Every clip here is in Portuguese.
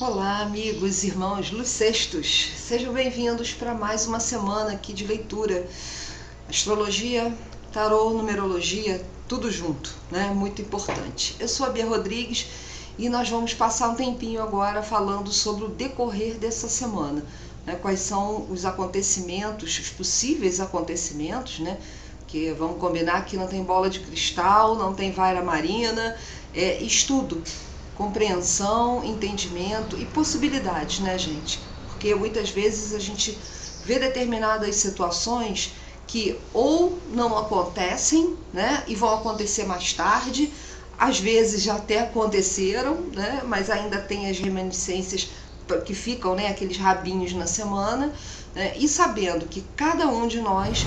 Olá, amigos, irmãos lussestos, sejam bem-vindos para mais uma semana aqui de leitura. Astrologia, tarô, numerologia, tudo junto, né? Muito importante. Eu sou a Bia Rodrigues e nós vamos passar um tempinho agora falando sobre o decorrer dessa semana, né? Quais são os acontecimentos, os possíveis acontecimentos, né? Que vamos combinar que não tem bola de cristal, não tem vara marina, é estudo. Compreensão, entendimento e possibilidades, né, gente? Porque muitas vezes a gente vê determinadas situações que ou não acontecem, né, e vão acontecer mais tarde, às vezes já até aconteceram, né, mas ainda tem as reminiscências que ficam, né, aqueles rabinhos na semana, né, e sabendo que cada um de nós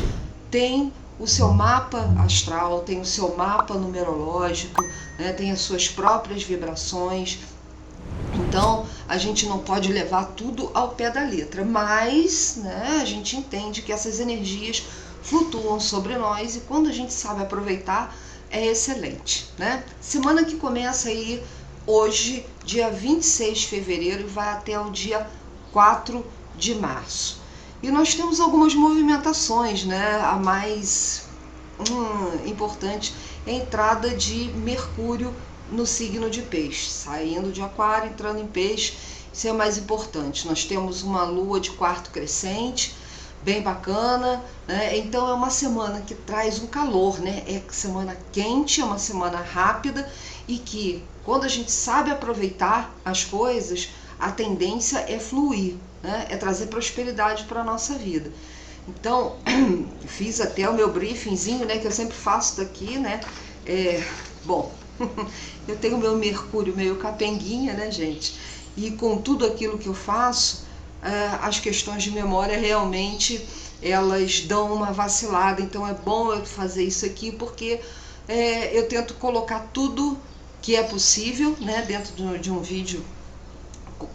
tem o seu mapa astral, tem o seu mapa numerológico, né, tem as suas próprias vibrações. Então a gente não pode levar tudo ao pé da letra, mas, né, a gente entende que essas energias flutuam sobre nós e quando a gente sabe aproveitar é excelente, né? Semana que começa aí hoje, dia 26 de fevereiro e vai até o dia 4 de março. E nós temos algumas movimentações, né? A mais importante é a entrada de Mercúrio no signo de Peixe, saindo de Aquário, entrando em Peixe. Isso é o mais importante. Nós temos uma lua de quarto crescente, bem bacana, né? Então é uma semana que traz um calor, né? É semana quente, é uma semana rápida e que quando a gente sabe aproveitar as coisas, a tendência é fluir, né? É trazer prosperidade para a nossa vida. Então, fiz até o meu briefingzinho, né, que eu sempre faço daqui, né? Bom, eu tenho meu Mercúrio meio capenguinha, né, gente? E com tudo aquilo que eu faço, as questões de memória realmente elas dão uma vacilada. Então é bom eu fazer isso aqui porque eu tento colocar tudo que é possível, né, dentro de um vídeo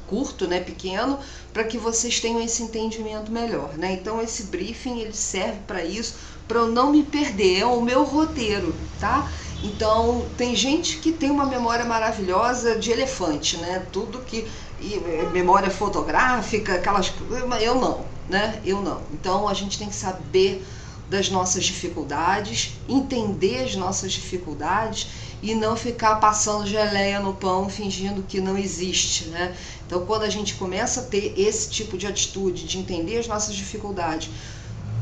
curto, né, pequeno, para que vocês tenham esse entendimento melhor, né? Então esse briefing ele serve para isso, para eu não me perder, é o meu roteiro, tá? Então tem gente que tem uma memória maravilhosa de elefante, né? Tudo que memória fotográfica, aquelas coisas, eu não, né? Eu não. Então a gente tem que saber das nossas dificuldades, entender as nossas dificuldades e não ficar passando geleia no pão fingindo que não existe, né? Então quando a gente começa a ter esse tipo de atitude, de entender as nossas dificuldades,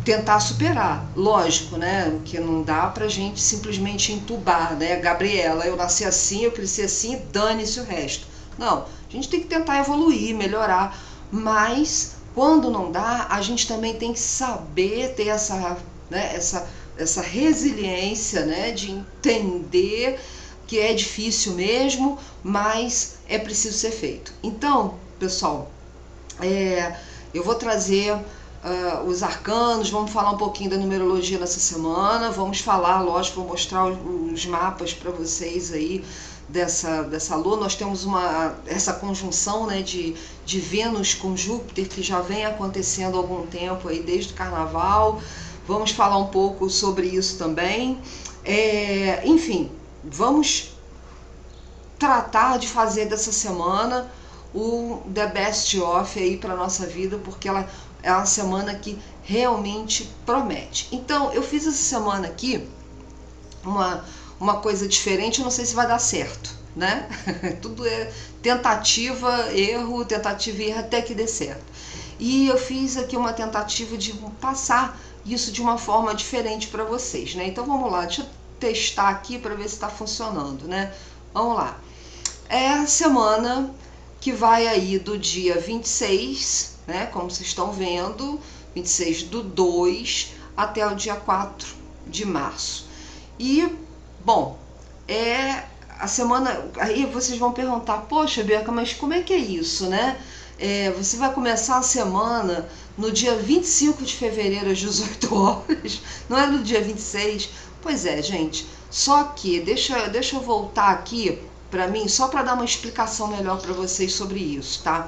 tentar superar, lógico, né? Que não dá pra gente simplesmente entubar, né? Gabriela, eu nasci assim, eu cresci assim, dane-se o resto. Não, a gente tem que tentar evoluir, melhorar, mas quando não dá, a gente também tem que saber ter essa resiliência, né, de entender que é difícil mesmo, mas é preciso ser feito. Então, pessoal, eu vou trazer os arcanos, vamos falar um pouquinho da numerologia nessa semana, vamos falar, lógico, vou mostrar os mapas para vocês aí dessa lua. Nós temos essa conjunção, né, de Vênus com Júpiter que já vem acontecendo há algum tempo aí, desde o carnaval. Vamos falar um pouco sobre isso também. Enfim, vamos tratar de fazer dessa semana o The Best Of aí para nossa vida, porque ela é uma semana que realmente promete. Então, eu fiz essa semana aqui uma coisa diferente, eu não sei se vai dar certo, né? Tudo é tentativa, erro, até que dê certo. E eu fiz aqui uma tentativa de passar isso de uma forma diferente para vocês, né? Então vamos lá, deixa eu testar aqui para ver se está funcionando, né? Vamos lá. É a semana que vai aí do dia 26, né? Como vocês estão vendo, 26/2 até o dia 4 de março. E, bom, a semana. Aí vocês vão perguntar, poxa, Bianca, mas como é que é isso, né? Você vai começar a semana no dia 25 de fevereiro às 18 horas, não é no dia 26? Pois é, gente, só que, deixa eu voltar aqui para mim, só para dar uma explicação melhor para vocês sobre isso, tá?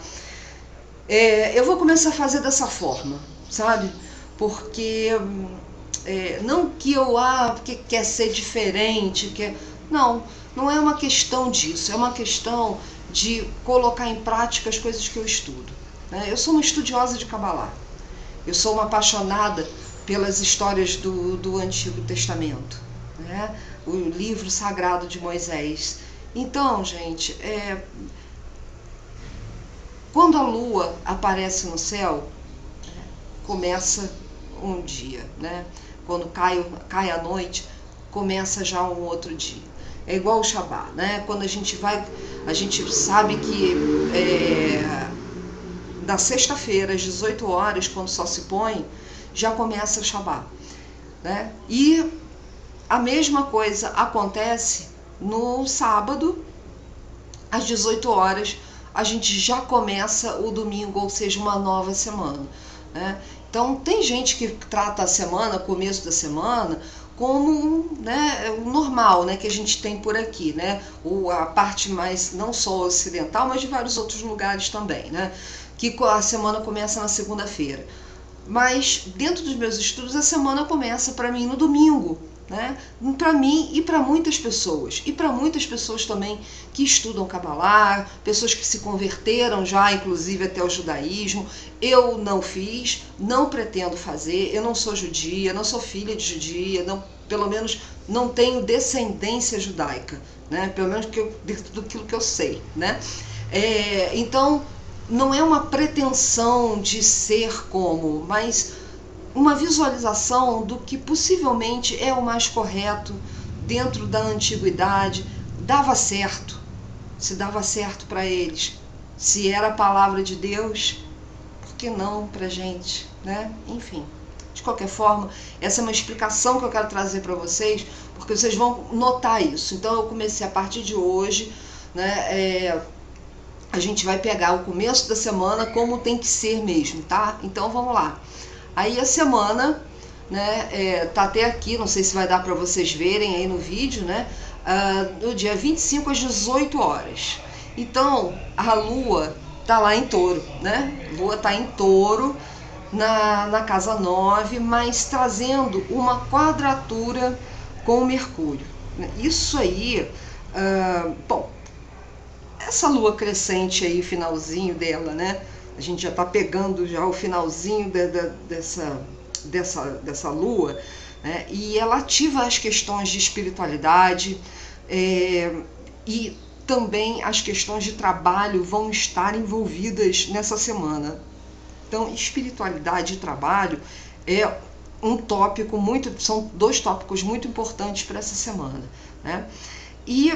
Eu vou começar a fazer dessa forma, sabe? Porque, não que porque quer ser diferente, não é uma questão disso, é uma questão de colocar em prática as coisas que eu estudo, né? Eu sou uma estudiosa de Kabbalah, eu sou uma apaixonada pelas histórias do Antigo Testamento, né? O livro sagrado de Moisés. Então, gente, quando a lua aparece no céu, começa um dia, né? Quando cai a noite, começa já um outro dia. É igual o Shabbat, né? Quando a gente sabe que na sexta-feira, às 18 horas, quando o sol se põe, já começa o Shabbat, né? E a mesma coisa acontece no sábado, às 18 horas, a gente já começa o domingo, ou seja, uma nova semana, né? Então, tem gente que trata a semana, começo da semana, como, né, o normal, né, que a gente tem por aqui, né? A parte mais, não só ocidental, mas de vários outros lugares também, né? Que a semana começa na segunda-feira. Mas, dentro dos meus estudos, a semana começa para mim no domingo, né? Para mim e para muitas pessoas. E para muitas pessoas também que estudam Kabbalah, pessoas que se converteram já, inclusive, até o judaísmo. Eu não fiz, não pretendo fazer, eu não sou judia, não sou filha de judia, não, pelo menos não tenho descendência judaica, né? Pelo menos dentro daquilo que eu sei, né? Então, não é uma pretensão de ser como, mas uma visualização do que possivelmente é o mais correto dentro da antiguidade. Dava certo, se dava certo para eles, se era a palavra de Deus, por que não para a gente, né? Enfim, de qualquer forma, essa é uma explicação que eu quero trazer para vocês, porque vocês vão notar isso. Então eu comecei a partir de hoje, né? A gente vai pegar o começo da semana como tem que ser mesmo, tá? Então vamos lá. Aí a semana, né, tá até aqui, não sei se vai dar para vocês verem aí no vídeo, né? No dia 25 às 18 horas. Então, a Lua tá lá em Touro, né? Lua tá em Touro, na casa 9, mas trazendo uma quadratura com o Mercúrio. Isso aí, bom, essa lua crescente aí, finalzinho dela, né? A gente já tá pegando já o finalzinho dessa lua, né? E ela ativa as questões de espiritualidade, e também as questões de trabalho vão estar envolvidas nessa semana. Então, espiritualidade e trabalho é um tópico são dois tópicos muito importantes para essa semana, né? E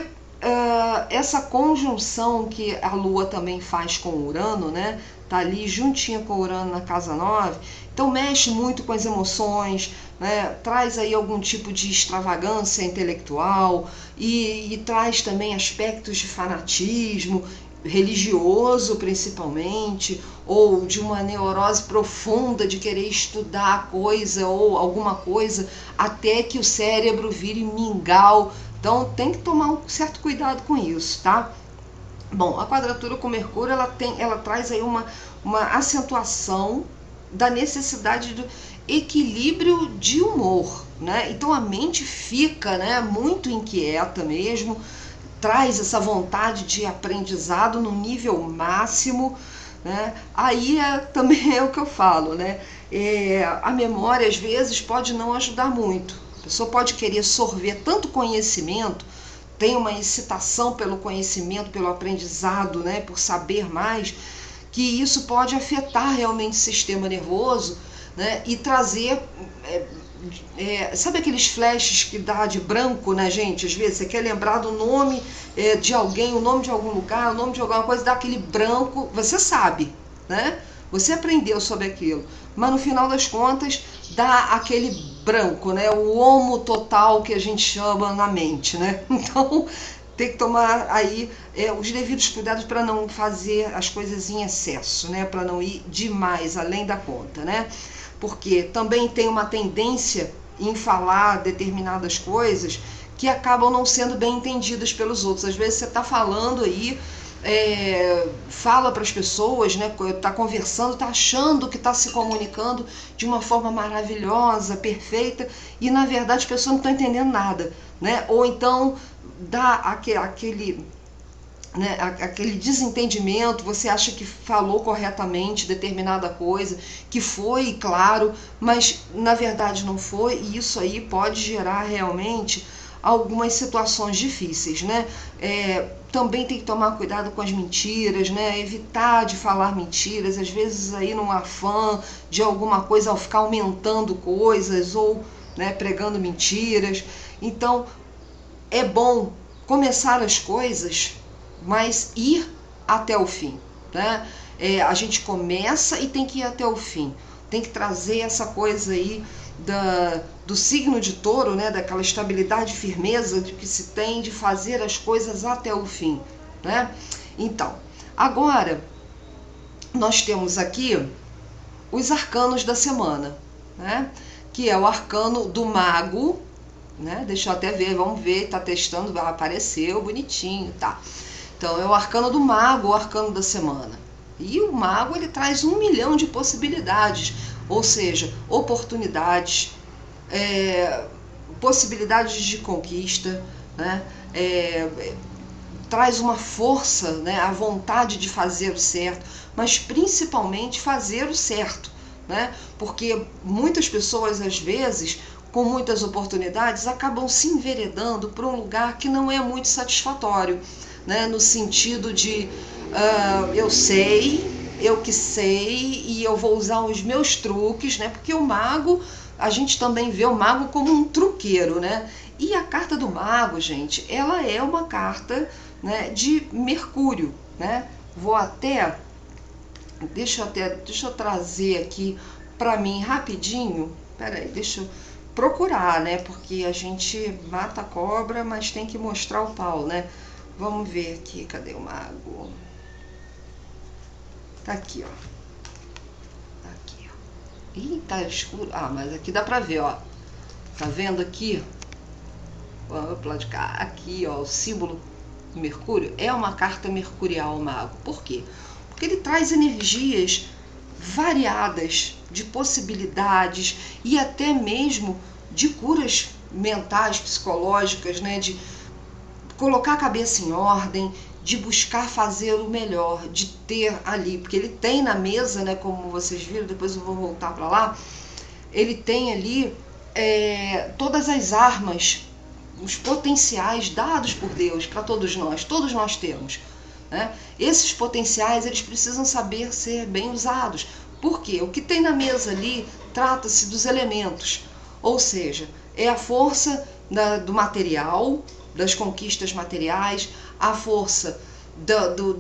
essa conjunção que a Lua também faz com o Urano, né? Tá ali juntinha com o Urano na casa 9, então mexe muito com as emoções, né? Traz aí algum tipo de extravagância intelectual e traz também aspectos de fanatismo religioso, principalmente, ou de uma neurose profunda de querer estudar a coisa ou alguma coisa até que o cérebro vire mingau. Então tem que tomar um certo cuidado com isso, tá? Bom, a quadratura com Mercúrio, ela traz aí uma acentuação da necessidade do equilíbrio de humor, né? Então a mente fica, né, muito inquieta mesmo, traz essa vontade de aprendizado no nível máximo, né? Aí também é o que eu falo, né? A memória às vezes pode não ajudar muito. A pessoa pode querer sorver tanto conhecimento, tem uma excitação pelo conhecimento, pelo aprendizado, né? Por saber mais, que isso pode afetar realmente o sistema nervoso, né? E trazer... sabe aqueles flashes que dá de branco, né, gente? Às vezes você quer lembrar do nome de alguém, o nome de algum lugar, o nome de alguma coisa, dá aquele branco, você sabe, né? Você aprendeu sobre aquilo, mas no final das contas dá aquele branco, né? O homo total que a gente chama na mente, né? Então tem que tomar aí os devidos cuidados para não fazer as coisas em excesso, né? Para não ir demais, além da conta, né? Porque também tem uma tendência em falar determinadas coisas que acabam não sendo bem entendidas pelos outros. Às vezes você está falando aí, fala para as pessoas, né, está conversando, está achando que está se comunicando de uma forma maravilhosa, perfeita, e na verdade as pessoas não estão entendendo nada, né? Ou então dá né, aquele desentendimento, você acha que falou corretamente determinada coisa, que foi claro, mas na verdade não foi, e isso aí pode gerar realmente algumas situações difíceis, né? Também tem que tomar cuidado com as mentiras, né? Evitar de falar mentiras, às vezes aí num afã de alguma coisa, ao ficar aumentando coisas ou, né, pregando mentiras. Então é bom começar as coisas, mas ir até o fim, né? A gente começa e tem que ir até o fim, tem que trazer essa coisa aí do signo de touro, né? Daquela estabilidade e firmeza de que se tem de fazer as coisas até o fim, né? Então, agora nós temos aqui os arcanos da semana, né? Que é o arcano do mago, né? Deixa eu até ver, vamos ver, tá testando, apareceu bonitinho, tá? Então é o arcano do mago, o arcano da semana. E o mago, ele traz 1 milhão de possibilidades, ou seja, oportunidades, possibilidades de conquista, né? Traz uma força, né? A vontade de fazer o certo, mas principalmente fazer o certo, né? Porque muitas pessoas, às vezes, com muitas oportunidades, acabam se enveredando para um lugar que não é muito satisfatório, né? No sentido de eu sei, eu que sei, e eu vou usar os meus truques, né? Porque o mago, a gente também vê o mago como um truqueiro, né? E a carta do mago, gente, ela é uma carta, né, de Mercúrio, né? Vou até, deixa eu trazer aqui para mim rapidinho. Peraí, deixa eu procurar, né? Porque a gente mata a cobra, mas tem que mostrar o pau, né? Vamos ver aqui, cadê o mago? Tá aqui, ó. Tá aqui, ó. Ih, tá escuro. Ah, mas aqui dá pra ver, ó. Tá vendo aqui? Vamos lá de cá. Aqui, ó, o símbolo Mercúrio é uma carta mercurial, o mago. Por quê? Porque ele traz energias variadas de possibilidades e até mesmo de curas mentais, psicológicas, né? De colocar a cabeça em ordem, de buscar fazer o melhor, de ter ali, porque ele tem na mesa, né, como vocês viram, depois eu vou voltar para lá, ele tem ali todas as armas, os potenciais dados por Deus para todos nós temos, né? Esses potenciais, eles precisam saber ser bem usados. Por quê? O que tem na mesa ali trata-se dos elementos, ou seja, é a força do material, das conquistas materiais, a força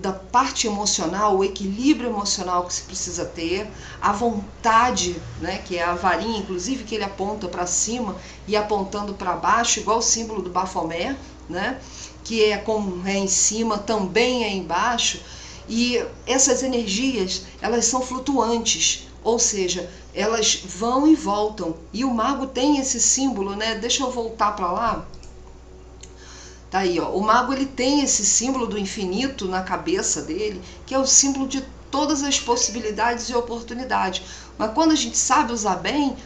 da parte emocional, o equilíbrio emocional que se precisa ter, a vontade, né, que é a varinha, inclusive, que ele aponta para cima e apontando para baixo, igual o símbolo do Bafomé, né, que como é em cima, também é embaixo, e essas energias, elas são flutuantes, ou seja, elas vão e voltam, e o mago tem esse símbolo, né, deixa eu voltar para lá. Tá aí, ó. O mago, ele tem esse símbolo do infinito na cabeça dele, que é o símbolo de todas as possibilidades e oportunidades. Mas quando a gente sabe usar bem,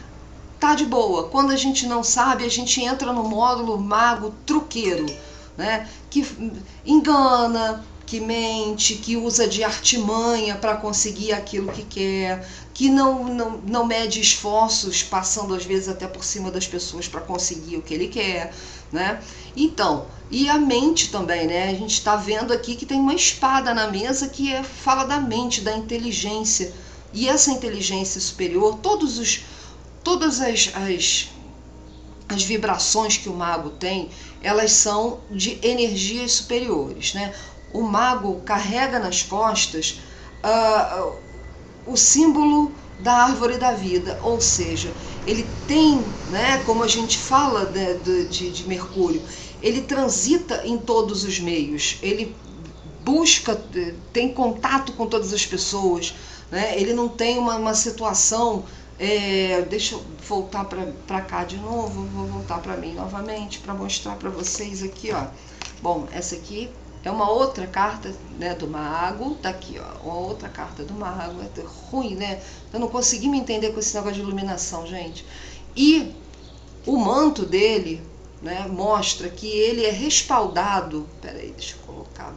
tá de boa. Quando a gente não sabe, a gente entra no módulo mago truqueiro, né? Que engana, que mente, que usa de artimanha para conseguir aquilo que quer, que não mede esforços, passando às vezes até por cima das pessoas para conseguir o que ele quer, né? Então, e a mente também, né? A gente está vendo aqui que tem uma espada na mesa que fala da mente, da inteligência. E essa inteligência superior, todas as vibrações que o mago tem, elas são de energias superiores, né? O mago carrega nas costas o símbolo da árvore da vida, ou seja, ele tem, né, como a gente fala de Mercúrio, ele transita em todos os meios, ele busca, tem contato com todas as pessoas, né? Ele não tem uma situação, deixa eu voltar para cá de novo, vou voltar para mim novamente para mostrar para vocês aqui, ó. Bom, essa aqui é uma outra carta, né, do mago, tá aqui, ó, uma outra carta do mago. É ruim, né? Eu não consegui me entender com esse negócio de iluminação, gente. E o manto dele, né, mostra que ele é respaldado. Peraí, deixa eu colocar.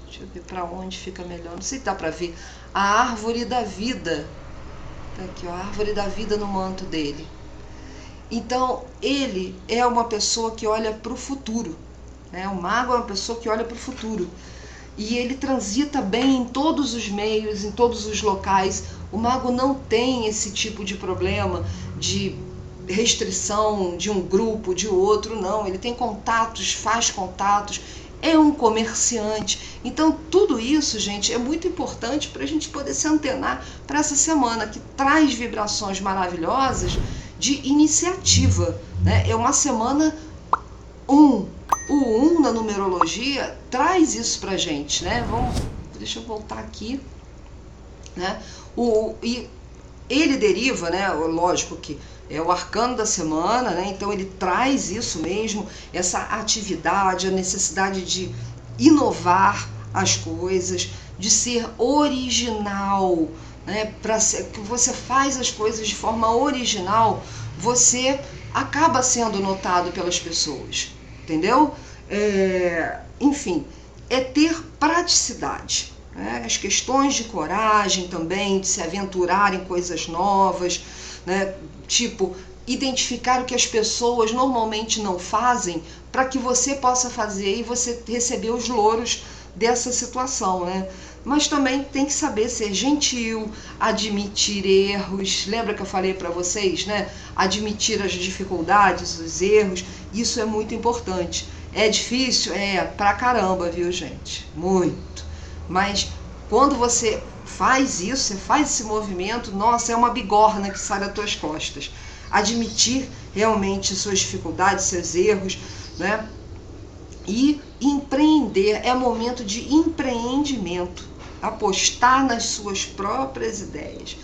Deixa eu ver para onde fica melhor. Não sei se dá para ver. A árvore da vida. Tá aqui, ó, a árvore da vida no manto dele. Então, ele é uma pessoa que olha para o futuro. Né? O mago é uma pessoa que olha para o futuro. E ele transita bem em todos os meios, em todos os locais. O mago não tem esse tipo de problema de restrição de um grupo, de outro, não. Ele tem contatos, faz contatos, é um comerciante. Então, tudo isso, gente, é muito importante para a gente poder se antenar para essa semana, que traz vibrações maravilhosas de iniciativa. Né? É uma semana 1. O 1 na numerologia traz isso pra gente, né? Deixa eu voltar aqui, né? E ele deriva, né? Lógico que é o arcano da semana, né? Então ele traz isso mesmo, essa atividade, a necessidade de inovar as coisas, de ser original, né? Que você faz as coisas de forma original, você acaba sendo notado pelas pessoas. Entendeu? Enfim, é ter praticidade. Né? As questões de coragem também, de se aventurar em coisas novas, né? Tipo, identificar o que as pessoas normalmente não fazem para que você possa fazer e você receber os louros dessa situação, né? Mas também tem que saber ser gentil, admitir erros. Lembra que eu falei para vocês, né? Admitir as dificuldades, os erros, isso é muito importante. É difícil? É, pra caramba, viu, gente? Muito. Mas quando você faz isso, você faz esse movimento, nossa, é uma bigorna que sai das tuas costas. Admitir realmente suas dificuldades, seus erros, né? E empreender, é momento de empreendimento, apostar nas suas próprias ideias,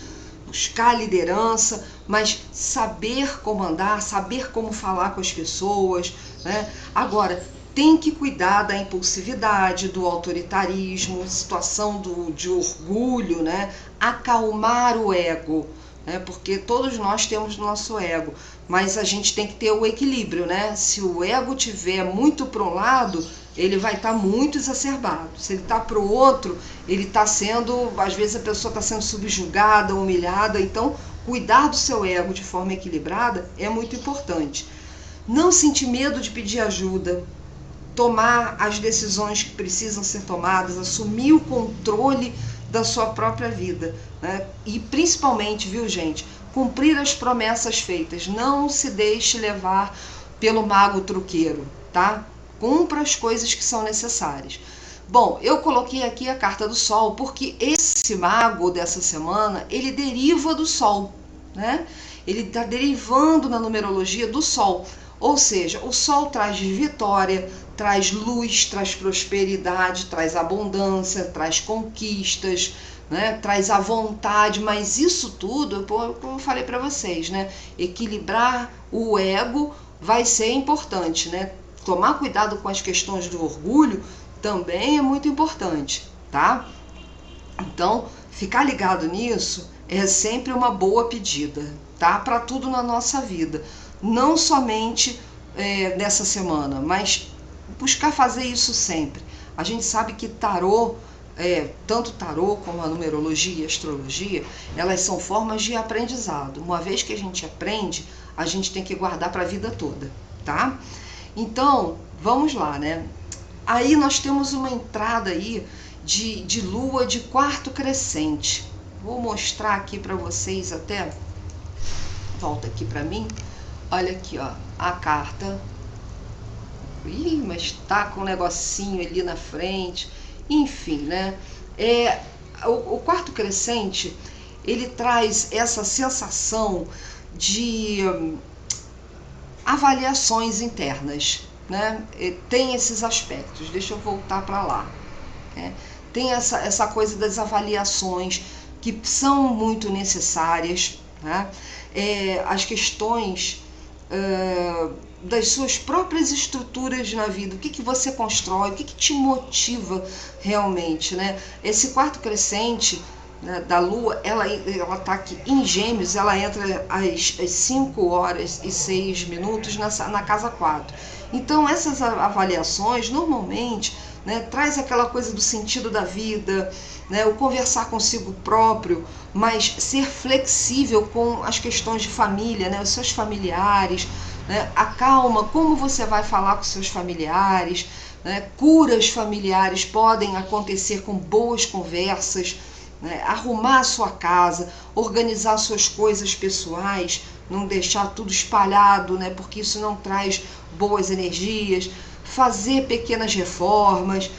buscar liderança, mas saber comandar, saber como falar com as pessoas, né? Agora, tem que cuidar da impulsividade, do autoritarismo, situação de orgulho, né? Acalmar o ego, né? Porque todos nós temos nosso ego, mas a gente tem que ter o equilíbrio, né? Se o ego tiver muito para um lado, ele vai estar muito exacerbado. Se ele está para o outro, ele está sendo, às vezes a pessoa está sendo subjugada, humilhada. Então, cuidar do seu ego de forma equilibrada é muito importante. Não sentir medo de pedir ajuda, tomar as decisões que precisam ser tomadas, assumir o controle da sua própria vida, né? E principalmente, viu, gente, cumprir as promessas feitas. Não se deixe levar pelo mago truqueiro, tá? Cumpra as coisas que são necessárias. Bom, eu coloquei aqui a carta do Sol porque esse mago dessa semana, ele deriva do Sol, né? Ele está derivando na numerologia do Sol. Ou seja, o Sol traz vitória, traz luz, traz prosperidade, traz abundância, traz conquistas, né? Traz a vontade, mas isso tudo, como eu falei para vocês, né? Equilibrar o ego vai ser importante, né? Tomar cuidado com as questões do orgulho também é muito importante, tá? Então, ficar ligado nisso é sempre uma boa pedida, tá? Para tudo na nossa vida. Não somente nessa semana, mas buscar fazer isso sempre. A gente sabe que tarô, tanto tarô como a numerologia e a astrologia, elas são formas de aprendizado. Uma vez que a gente aprende, a gente tem que guardar para a vida toda, tá? Então, vamos lá, né? Aí nós temos uma entrada aí de lua de quarto crescente. Vou mostrar aqui para vocês até. Volta aqui para mim. Olha aqui, ó, a carta. Ih, mas tá com um negocinho ali na frente. Enfim, né? O quarto crescente, ele traz essa sensação de avaliações internas, né? Tem esses aspectos. Deixa eu voltar para lá. Né? Tem essa coisa das avaliações que são muito necessárias, né? As questões das suas próprias estruturas na vida, o que você constrói, o que te motiva realmente, né? Esse quarto crescente, né, da Lua, ela está aqui em Gêmeos, ela entra às 5h06 na casa 4. Então essas avaliações normalmente né? Traz aquela coisa do sentido da vida, né? O conversar consigo próprio, mas ser flexível com as questões de família, né? Os seus familiares, né? A calma, como você vai falar com seus familiares, né? Curas familiares podem acontecer com boas conversas, né? Arrumar a sua casa, organizar suas coisas pessoais, não deixar tudo espalhado, né? Porque isso não traz boas energias, fazer pequenas reformas,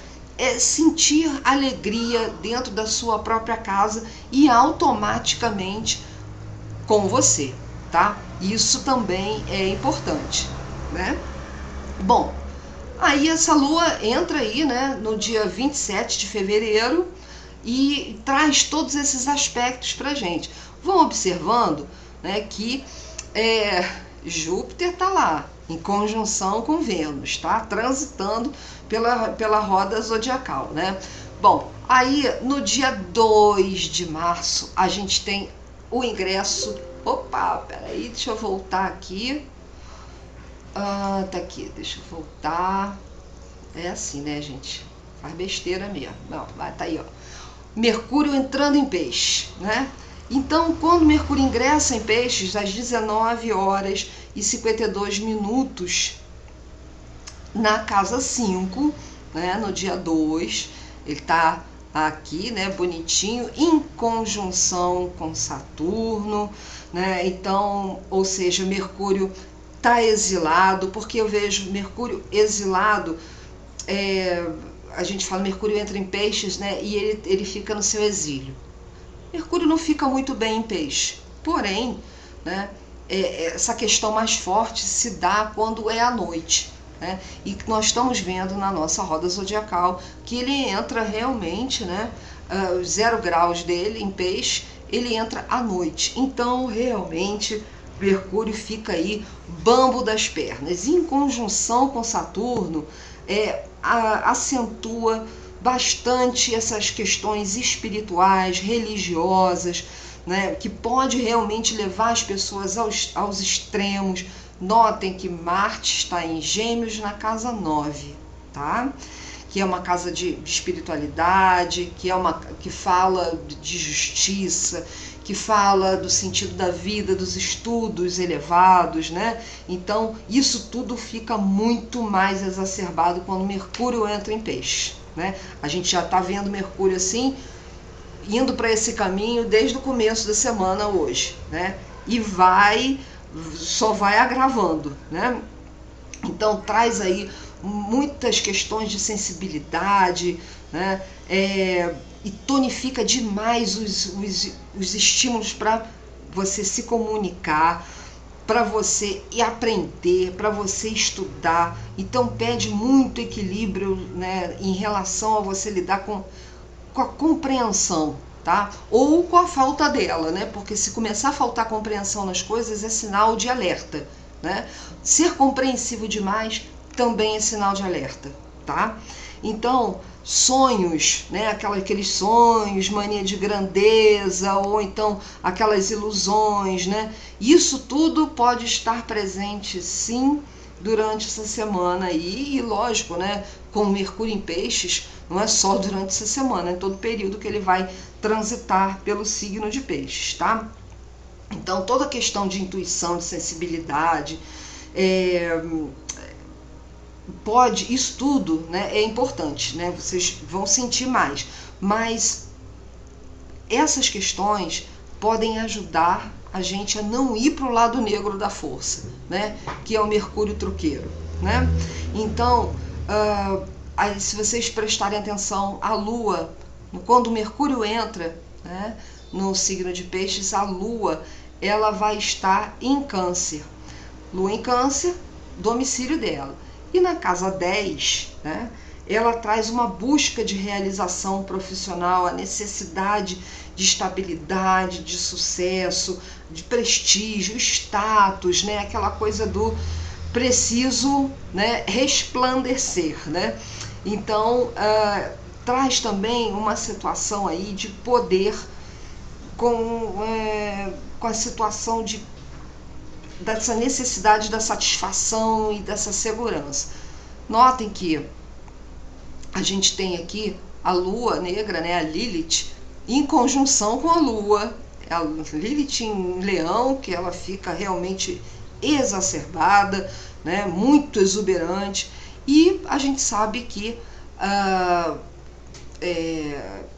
sentir alegria dentro da sua própria casa e automaticamente com você, tá? Isso também é importante, né? Bom, aí essa lua entra aí, né, no dia 27 de fevereiro e traz todos esses aspectos pra gente. Vão observando, né, que Júpiter tá lá, em conjunção com Vênus, tá? Transitando pela roda zodiacal, né? Bom, aí no dia 2 de março a gente tem o ingresso. Opa, peraí, deixa eu voltar aqui. Tá aqui, deixa eu voltar. É assim, né, gente? Faz besteira mesmo. Não, tá aí, ó. Mercúrio entrando em peixe, né? Então, quando Mercúrio ingressa em peixes, às 19 horas e 52 minutos, na casa 5, né, no dia 2, ele está aqui, né, bonitinho, em conjunção com Saturno, né? Então, ou seja, Mercúrio está exilado, porque eu vejo Mercúrio exilado, a gente fala Mercúrio entra em peixes, né, e ele fica no seu exílio. Mercúrio não fica muito bem em peixe, porém, né, essa questão mais forte se dá quando é à noite, né, e nós estamos vendo na nossa roda zodiacal que ele entra realmente, né, os 0 graus dele em peixe, ele entra à noite, então realmente Mercúrio fica aí bambo das pernas, em conjunção com Saturno, acentua bastante essas questões espirituais, religiosas, né, que pode realmente levar as pessoas aos extremos. Notem que Marte está em Gêmeos na casa 9, tá? Que é uma casa de espiritualidade, que fala de justiça, que fala do sentido da vida, dos estudos elevados, né? Então, isso tudo fica muito mais exacerbado quando Mercúrio entra em peixe, né? A gente já está vendo Mercúrio assim, indo para esse caminho desde o começo da semana hoje, né? E só vai agravando, né? Então, traz aí muitas questões de sensibilidade, né? E tonifica demais os estímulos para você se comunicar, para você aprender, para você estudar. Então pede muito equilíbrio, né, em relação a você lidar com a compreensão, tá? Ou com a falta dela, né? Porque se começar a faltar compreensão nas coisas é sinal de alerta, né? Ser compreensivo demais também é sinal de alerta, tá? Então, sonhos, né? Aqueles sonhos, mania de grandeza, ou então aquelas ilusões, né? Isso tudo pode estar presente, sim, durante essa semana aí, e lógico, né? Com Mercúrio em peixes, não é só durante essa semana, é todo o período que ele vai transitar pelo signo de peixes, tá? Então, toda a questão de intuição, de sensibilidade, isso tudo, né, é importante, né? Vocês vão sentir mais, mas essas questões podem ajudar a gente a não ir para o lado negro da força, né? Que é o Mercúrio truqueiro, né? Então, aí, se vocês prestarem atenção, a Lua, quando o Mercúrio entra, né, no signo de Peixes, a Lua, ela vai estar em Câncer. Lua em Câncer, domicílio dela. E na casa 10, né, ela traz uma busca de realização profissional, a necessidade de estabilidade, de sucesso, de prestígio, status, né, aquela coisa do preciso, né, resplandecer, né? Então, traz também uma situação aí de poder com a situação dessa necessidade da satisfação e dessa segurança. Notem que a gente tem aqui a lua negra, né, a Lilith, em conjunção com a lua, a Lilith em Leão, que ela fica realmente exacerbada, né, muito exuberante, e a gente sabe que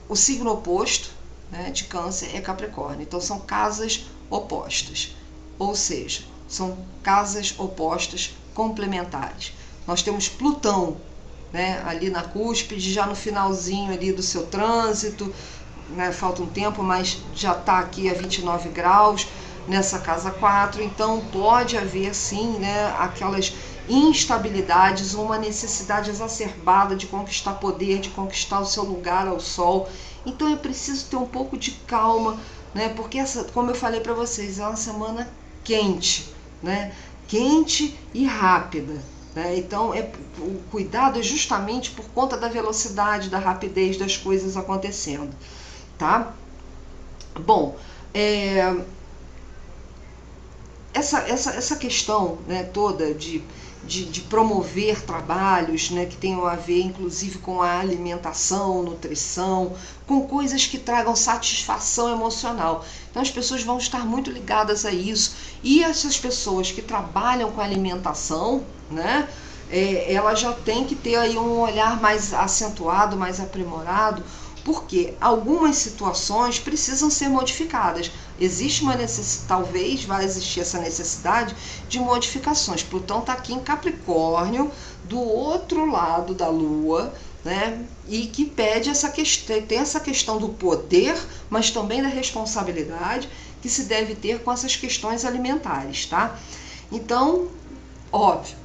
o signo oposto, né, de Câncer é Capricórnio, então são casas opostas, ou seja, são casas opostas complementares. Nós temos Plutão, né, ali na cúspide, já no finalzinho ali do seu trânsito, né, falta um tempo, mas já está aqui a 29 graus nessa casa 4, então pode haver sim, né, aquelas instabilidades, uma necessidade exacerbada de conquistar poder, de conquistar o seu lugar ao sol. Então é preciso ter um pouco de calma, né, porque essa, como eu falei para vocês, é uma semana quente, né, quente e rápida. Então, o cuidado é justamente por conta da velocidade, da rapidez das coisas acontecendo, tá? Bom, essa questão, né, toda de promover trabalhos, né, que tenham a ver inclusive com a alimentação, nutrição, com coisas que tragam satisfação emocional. Então as pessoas vão estar muito ligadas a isso, e essas pessoas que trabalham com alimentação, né, ela já tem que ter aí um olhar mais acentuado, mais aprimorado, porque algumas situações precisam ser modificadas. Existe uma necessidade, talvez vai existir essa necessidade de modificações. Plutão está aqui em Capricórnio, do outro lado da Lua, né? E que pede essa questão, tem essa questão do poder, mas também da responsabilidade que se deve ter com essas questões alimentares, tá? Então, óbvio,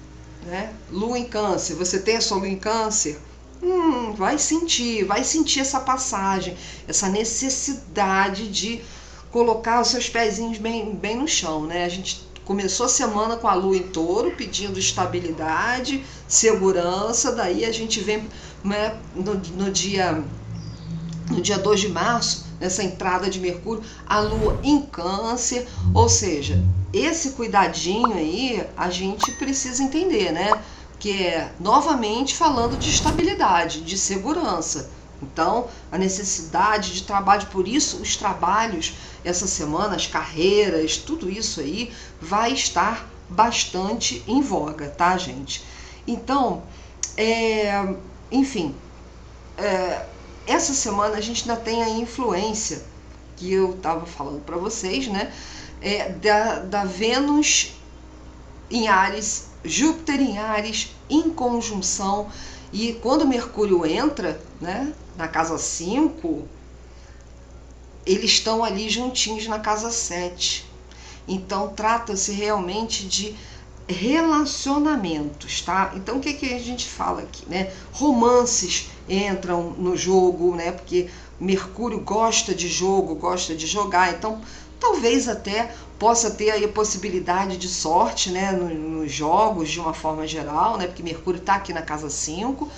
né? Lua em Câncer, você tem a sua Lua em Câncer, vai sentir essa passagem, essa necessidade de colocar os seus pezinhos bem no chão, né? A gente começou a semana com a Lua em Touro, pedindo estabilidade, segurança, daí a gente vem, né, no dia 2 de março, nessa entrada de Mercúrio, a Lua em Câncer, ou seja, esse cuidadinho aí a gente precisa entender, né? Que é, novamente, falando de estabilidade, de segurança. Então, a necessidade de trabalho, por isso os trabalhos essa semana, as carreiras, tudo isso aí vai estar bastante em voga, tá, gente? Então, enfim, essa semana a gente ainda tem a influência que eu estava falando para vocês, né? Da Vênus em Áries, Júpiter em Áries, em conjunção, e quando Mercúrio entra, né, na casa 5, eles estão ali juntinhos na casa 7. Então trata-se realmente de relacionamentos, tá? Então o que a gente fala aqui, né? Romances entram no jogo, né? Porque Mercúrio gosta de jogo, gosta de jogar, então talvez até possa ter aí a possibilidade de sorte, né, nos jogos de uma forma geral, né, porque Mercúrio está aqui na casa 5,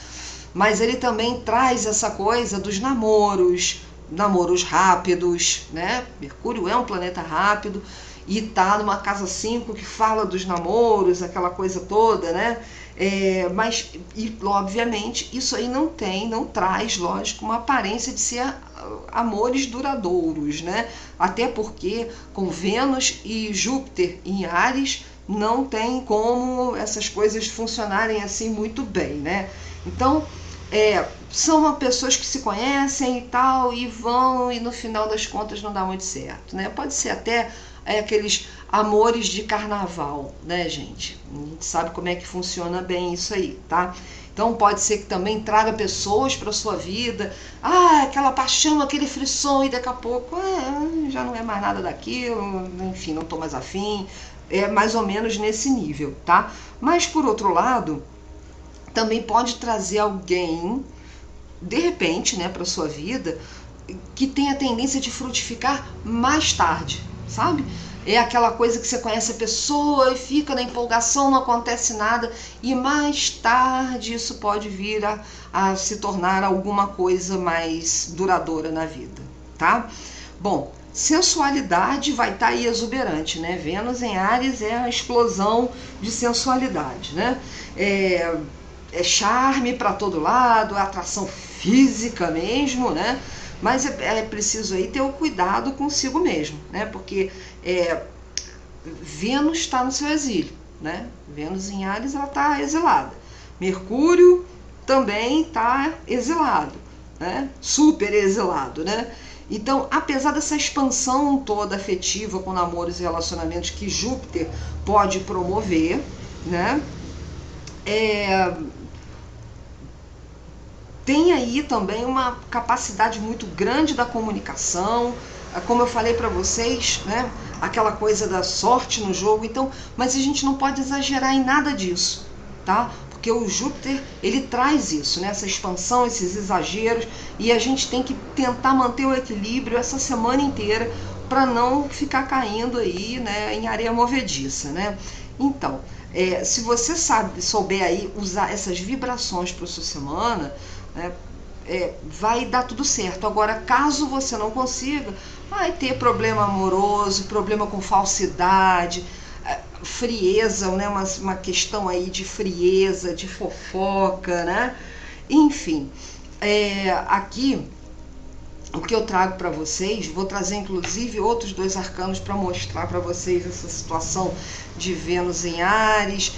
mas ele também traz essa coisa dos namoros rápidos, né? Mercúrio é um planeta rápido e está numa casa 5 que fala dos namoros, aquela coisa toda, né? Mas, obviamente, isso aí não traz, lógico, uma aparência de ser amores duradouros, né? Até porque com Vênus e Júpiter em Áries não tem como essas coisas funcionarem assim muito bem, né? Então, são pessoas que se conhecem e tal, e vão, e no final das contas não dá muito certo, né? Pode ser até aqueles amores de carnaval, né, gente? A gente sabe como é que funciona bem isso aí, tá? Então pode ser que também traga pessoas para sua vida, aquela paixão, aquele frisson, e daqui a pouco já não é mais nada daquilo, enfim, não tô mais afim, é mais ou menos nesse nível, tá? Mas por outro lado, também pode trazer alguém, de repente, né, para sua vida, que tem a tendência de frutificar mais tarde, sabe? É aquela coisa que você conhece a pessoa e fica na empolgação, não acontece nada, e mais tarde isso pode vir a se tornar alguma coisa mais duradoura na vida, tá? Bom, sensualidade vai estar aí exuberante, né? Vênus em Áries é a explosão de sensualidade, né? é charme para todo lado, é atração física mesmo, né? Mas é preciso aí ter o cuidado consigo mesmo, né? Porque Vênus está no seu exílio, né? Vênus em Áries, ela está exilada. Mercúrio também está exilado, né? Super exilado, né? Então, apesar dessa expansão toda afetiva com namoros e relacionamentos que Júpiter pode promover, né? Tem aí também uma capacidade muito grande da comunicação, como eu falei para vocês, né? Aquela coisa da sorte no jogo. Então, mas a gente não pode exagerar em nada disso, tá? Porque o Júpiter, ele traz isso, né? Essa expansão, esses exageros, e a gente tem que tentar manter o equilíbrio essa semana inteira para não ficar caindo aí, né, em areia movediça, né? Então, se você souber aí usar essas vibrações para sua semana, né, vai dar tudo certo. Agora, caso você não consiga, vai ter problema amoroso, problema com falsidade, frieza, né, uma questão aí de frieza, de fofoca, né? Enfim, aqui o que eu trago para vocês, vou trazer inclusive outros 2 arcanos para mostrar para vocês essa situação de Vênus em Áries,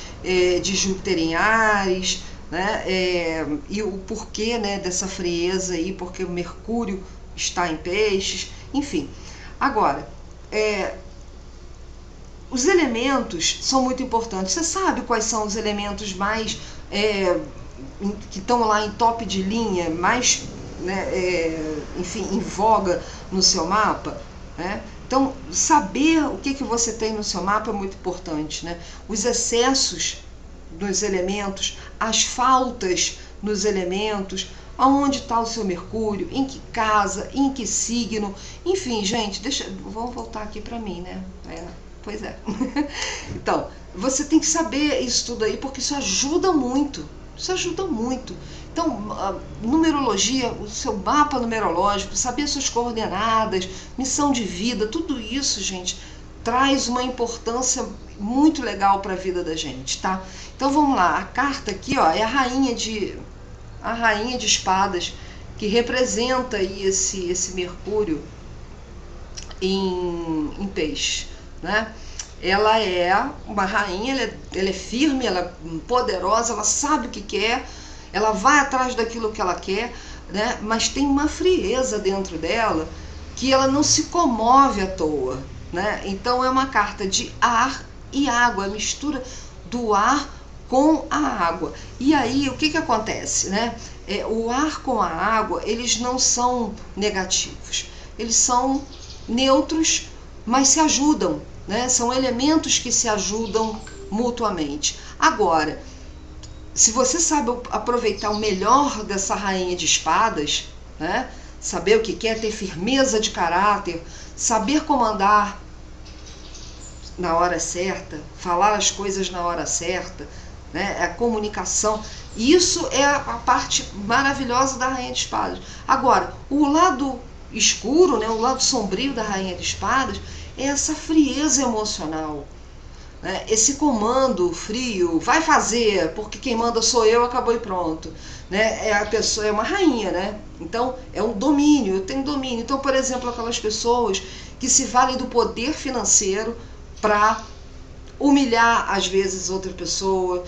de Júpiter em Áries, né? E o porquê, né, dessa frieza aí, porque o Mercúrio está em Peixes, enfim. Agora, os elementos são muito importantes. Você sabe quais são os elementos mais que estão lá em top de linha, mais, né, enfim, em voga no seu mapa, né? Então, saber o que você tem no seu mapa é muito importante, né? Os excessos dos elementos, as faltas nos elementos, aonde está o seu Mercúrio, em que casa, em que signo, enfim, gente, vamos voltar aqui para mim, né? Pois é. Então, você tem que saber isso tudo aí, porque isso ajuda muito. Isso ajuda muito. Então, a numerologia, o seu mapa numerológico, saber suas coordenadas, missão de vida, tudo isso, gente, traz uma importância muito legal para a vida da gente, tá? Então, vamos lá. A carta aqui, ó, é a rainha de espadas, que representa aí esse Mercúrio em Peixe, né? Ela é uma rainha, ela é firme, ela é poderosa, ela sabe o que quer, ela vai atrás daquilo que ela quer, né? Mas tem uma frieza dentro dela que ela não se comove à toa, né? Então é uma carta de ar e água, a mistura do ar com a água. E aí o que acontece, né? O ar com a água, eles não são negativos, eles são neutros, mas se ajudam, né? São elementos que se ajudam mutuamente. Agora, se você sabe aproveitar o melhor dessa rainha de espadas, né? Saber o que quer, ter firmeza de caráter, saber comandar na hora certa, falar as coisas na hora certa, né? A comunicação, isso é a parte maravilhosa da rainha de espadas. Agora, o lado escuro, né? O lado sombrio da rainha de espadas é essa frieza emocional, né? Esse comando frio, vai fazer, porque quem manda sou eu, acabou e pronto, né? A pessoa é uma rainha, né? Então é um domínio, eu tenho domínio. Então, por exemplo, aquelas pessoas que se valem do poder financeiro para humilhar às vezes outra pessoa,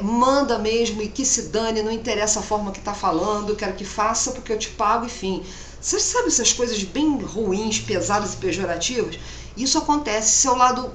manda mesmo e que se dane, não interessa a forma que está falando, eu quero que faça porque eu te pago, enfim. Você sabe essas coisas bem ruins, pesadas e pejorativas? Isso acontece, seu lado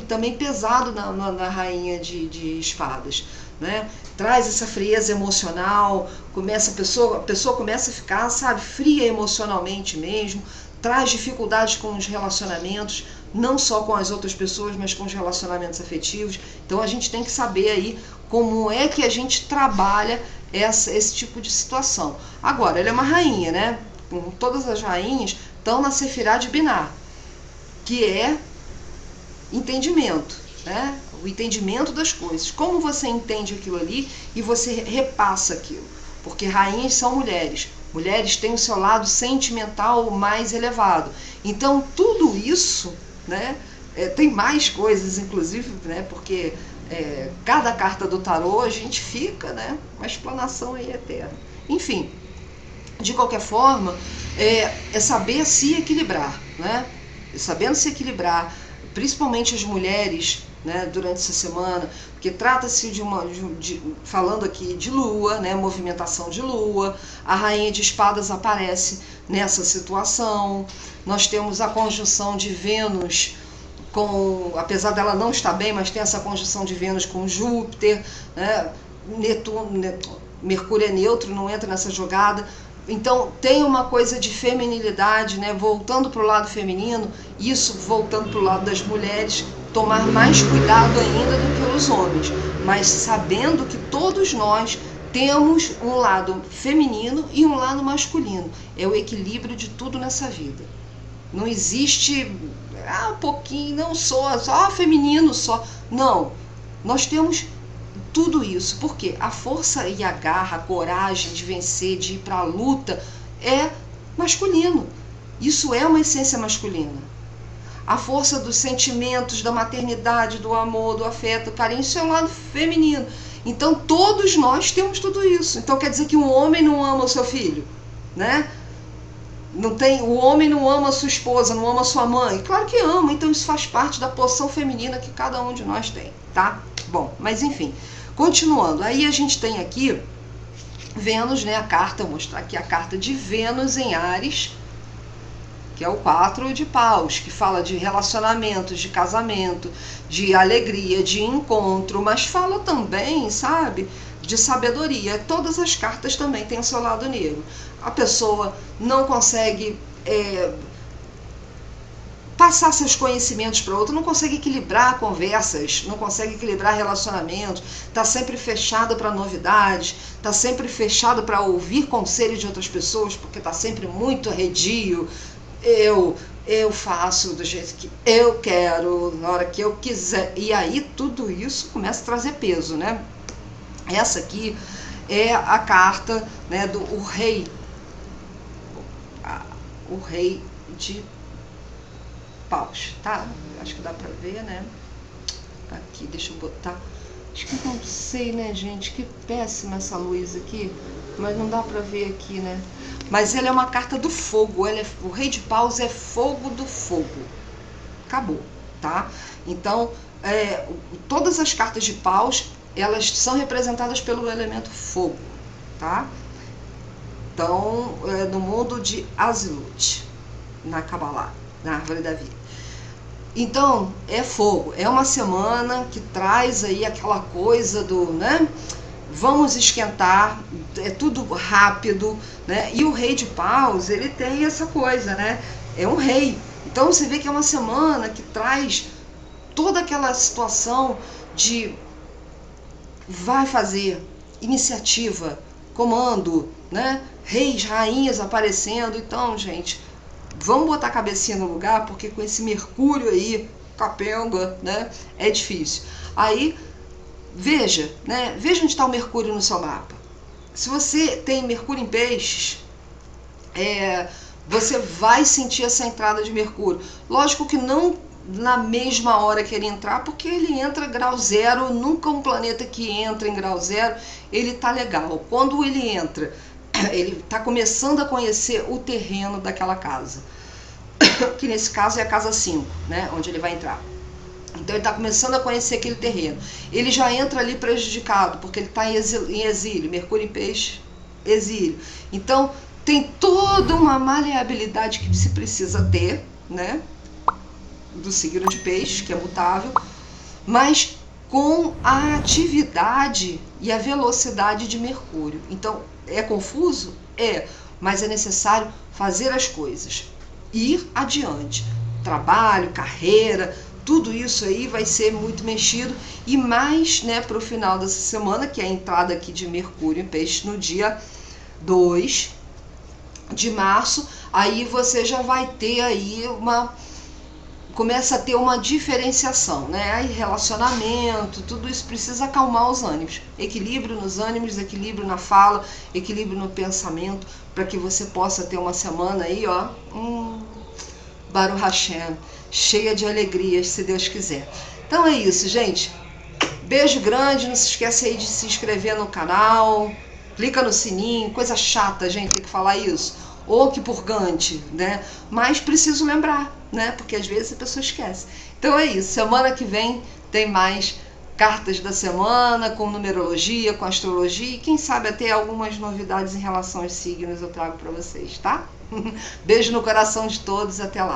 também pesado na rainha de espadas, né? Traz essa frieza emocional, a pessoa começa a ficar, sabe, fria emocionalmente mesmo, traz dificuldades com os relacionamentos, não só com as outras pessoas, mas com os relacionamentos afetivos. Então a gente tem que saber aí como é que a gente trabalha esse tipo de situação. Agora, ela é uma rainha, né? Todas as rainhas estão na Sefirá de Biná, que é entendimento, né? O entendimento das coisas. Como você entende aquilo ali e você repassa aquilo. Porque rainhas são mulheres. Mulheres têm o seu lado sentimental mais elevado. Então, tudo isso, né? Tem mais coisas, inclusive, né? Porque cada carta do tarô a gente fica, né? Uma explanação aí eterna. Enfim, de qualquer forma, é saber se equilibrar, né? Sabendo se equilibrar, principalmente as mulheres, né, durante essa semana, porque trata-se falando aqui de lua, né, movimentação de lua, a rainha de espadas aparece nessa situação, nós temos a conjunção de Vênus apesar dela não estar bem, mas tem essa conjunção de Vênus com Júpiter, né, Mercúrio é neutro, não entra nessa jogada. Então tem uma coisa de feminilidade, né, voltando para o lado feminino, isso voltando para o lado das mulheres, tomar mais cuidado ainda do que os homens, mas sabendo que todos nós temos um lado feminino e um lado masculino. É o equilíbrio de tudo nessa vida. Não existe um pouquinho, não só feminino só. Não, nós temos tudo isso, porque a força e a garra, a coragem de vencer, de ir para a luta, é masculino. Isso é uma essência masculina. A força dos sentimentos, da maternidade, do amor, do afeto, do carinho, isso é um lado feminino. Então todos nós temos tudo isso. Então quer dizer que um homem não ama o seu filho, né? O homem não ama a sua esposa, não ama a sua mãe. Claro que ama, então isso faz parte da porção feminina que cada um de nós tem, tá? Bom, mas enfim, continuando. Aí a gente tem aqui Vênus, né? A carta, vou mostrar aqui a carta de Vênus em Áries, que é o 4 de paus, que fala de relacionamentos, de casamento, de alegria, de encontro, mas fala também, sabe, de sabedoria. Todas as cartas também têm o seu lado negro. A pessoa não consegue passar seus conhecimentos para outra, não consegue equilibrar conversas, não consegue equilibrar relacionamentos, está sempre fechada para novidades, está sempre fechada para ouvir conselhos de outras pessoas, porque está sempre muito arredio. Eu faço do jeito que eu quero, na hora que eu quiser. E aí tudo isso começa a trazer peso, né? Essa aqui é a carta, né, do rei. O rei de paus, tá? Acho que dá pra ver, né? Aqui, deixa eu botar. Acho que não sei, né, gente? Que péssima essa luz aqui. Mas não dá pra ver aqui, né? Mas ele é uma carta do fogo. O rei de paus é fogo do fogo. Acabou, tá? Então, todas as cartas de paus, elas são representadas pelo elemento fogo, tá? Então, no mundo de Azilut, na Kabbalah, na árvore da vida. Então, é fogo. É uma semana que traz aí aquela coisa do, né? Vamos esquentar, é tudo rápido, né? E o rei de paus, ele tem essa coisa, né? É um rei. Então, você vê que é uma semana que traz toda aquela situação de vai fazer, iniciativa, comando, né? Reis, rainhas aparecendo. Então, gente, vamos botar a cabecinha no lugar, porque com esse Mercúrio aí, capenga, né? É difícil. Aí, veja, né? Veja onde está o Mercúrio no seu mapa. Se você tem Mercúrio em peixes, você vai sentir essa entrada de Mercúrio. Lógico que não na mesma hora que ele entrar, porque ele entra grau zero, nunca um planeta que entra em grau zero, ele tá legal. Quando ele entra, ele tá começando a conhecer o terreno daquela casa, que nesse caso é a casa 5, né, onde ele vai entrar. Então ele está começando a conhecer aquele terreno. Ele já entra ali prejudicado, porque ele está em exílio, Mercúrio em peixe, exílio. Então tem toda uma maleabilidade que se precisa ter, né, do signo de peixe, que é mutável, mas com a atividade e a velocidade de Mercúrio. Então, é confuso? É, mas é necessário fazer as coisas, ir adiante. Trabalho, carreira, tudo isso aí vai ser muito mexido, e mais, né, para o final dessa semana, que é a entrada aqui de Mercúrio em peixe no dia 2 de março, aí você já vai ter aí começa a ter uma diferenciação, né? Aí relacionamento, tudo isso precisa acalmar os ânimos. Equilíbrio nos ânimos, equilíbrio na fala, equilíbrio no pensamento, para que você possa ter uma semana aí, ó, Baruch Hashem, cheia de alegrias, se Deus quiser. Então é isso, gente. Beijo grande, não se esquece aí de se inscrever no canal, clica no sininho, coisa chata, gente, ter que falar isso. Ou que purgante, né? Mas preciso lembrar, né? Porque às vezes a pessoa esquece. Então é isso, semana que vem tem mais cartas da semana, com numerologia, com astrologia e quem sabe até algumas novidades em relação aos signos eu trago para vocês, tá? Beijo no coração de todos, até lá.